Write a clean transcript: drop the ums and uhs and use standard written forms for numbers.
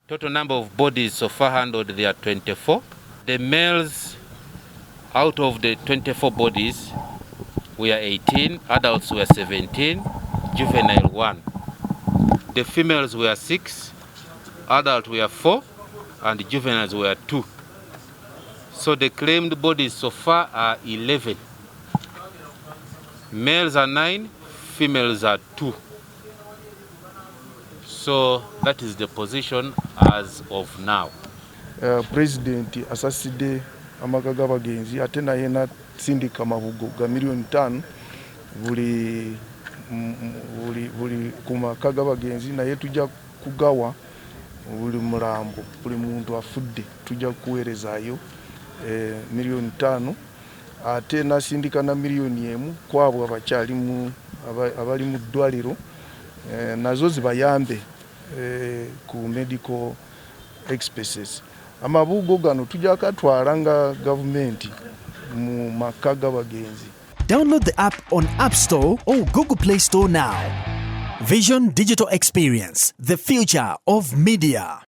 Total number of bodies so far handled, there are 24. The males, out of the 24 bodies, we are 18, adults were 17, juvenile 1. The females were 6, adult were 4, and juveniles were 2. So the claimed bodies so far are 11. Males are 9, females are 2. So that is the position as of now. President asaside amaka g'abagenzi ate naye nasindika amabugo ga miliyoni 5 buli ku maka g'abagenzi, naye tujja kugawa buli mulambo, buli muntu afudde tujja kuweerezaayo miliyoni 5, ate nasindika na miliyoni 1 kwabo abali mu ddwaliro nazo zibayambe ku medical expenses. Amabugo gano tujja katwala nga gavumenti mu maka g'abagenzi. Download the app on App Store or Google Play Store now. Vision Digital Experience, the future of media.